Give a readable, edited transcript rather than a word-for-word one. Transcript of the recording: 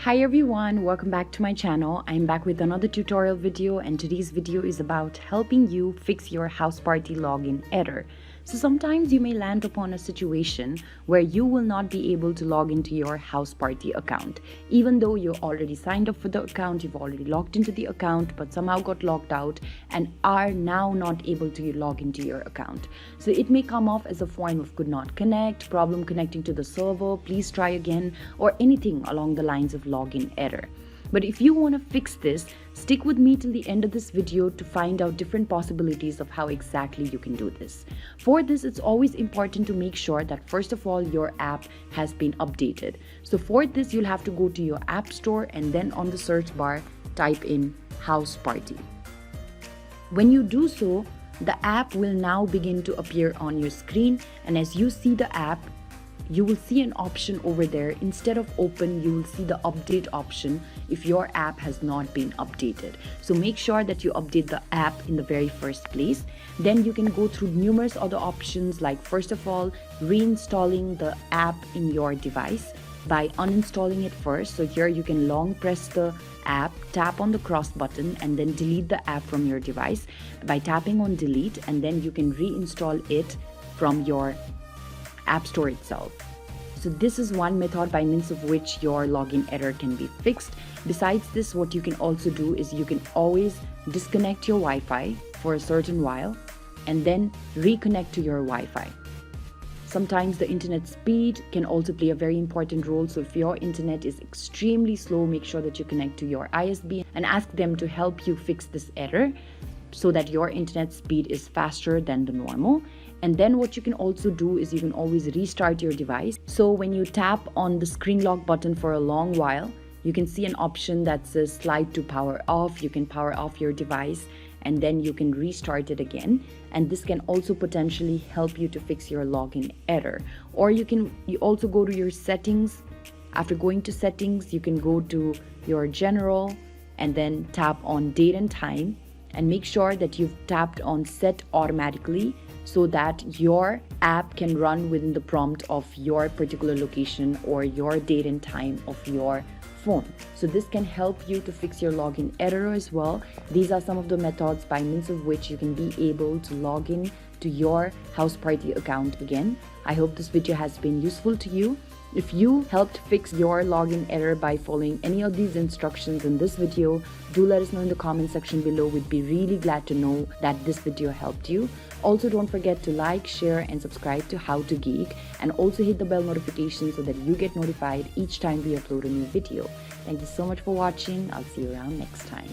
Hi everyone, welcome back to my channel. I'm back with another tutorial video, and today's video is about helping you fix your Houseparty login error. So sometimes you may land upon a situation where you will not be able to log into your Houseparty account. Even though you already signed up for the account, you've already logged into the account, but somehow got logged out and are now not able to log into your account. So it may come off as a form of could not connect, problem connecting to the server, please try again, or anything along the lines of login error. But if you want to fix this, stick with me till the end of this video to find out different possibilities of how exactly you can do this. For this, it's always important to make sure that first of all, your app has been updated. So for this, you'll have to go to your app store and then on the search bar, type in Houseparty. When you do so, the app will now begin to appear on your screen, and as you see the app, you will see an option over there. Instead of open, you will see the update option if your app has not been updated. So make sure that you update the app in the very first place. Then you can go through numerous other options, like first of all, reinstalling the app in your device by uninstalling it first. So here you can long press the app, tap on the cross button, and then delete the app from your device by tapping on delete, and then you can reinstall it from your app store itself. So this is one method by means of which your login error can be fixed. Besides this, what you can also do is you can always disconnect your Wi-Fi for a certain while and then reconnect to your Wi-Fi. Sometimes the internet speed can also play a very important role. So if your internet is extremely slow, make sure that you connect to your ISP and ask them to help you fix this error so that your internet speed is faster than the normal. And then what you can also do is you can always restart your device. So when you tap on the screen lock button for a long while, you can see an option that says slide to power off. You can power off your device and then you can restart it again. And this can also potentially help you to fix your login error. Or you also go to your settings. After going to settings, you can go to your general and then tap on date and time, and make sure that you've tapped on set automatically so that your app can run within the prompt of your particular location or your date and time of your phone. So this can help you to fix your login error as well. These are some of the methods by means of which you can be able to log in to your Houseparty account again. I hope this video has been useful to you. If you helped fix your login error by following any of these instructions in this video, do let us know in the comment section below. We'd be really glad to know that this video helped you. Also, don't forget to like, share, and subscribe to How to Geek, and also hit the bell notification so that you get notified each time we upload a new video. Thank you so much for watching. I'll see you around next time.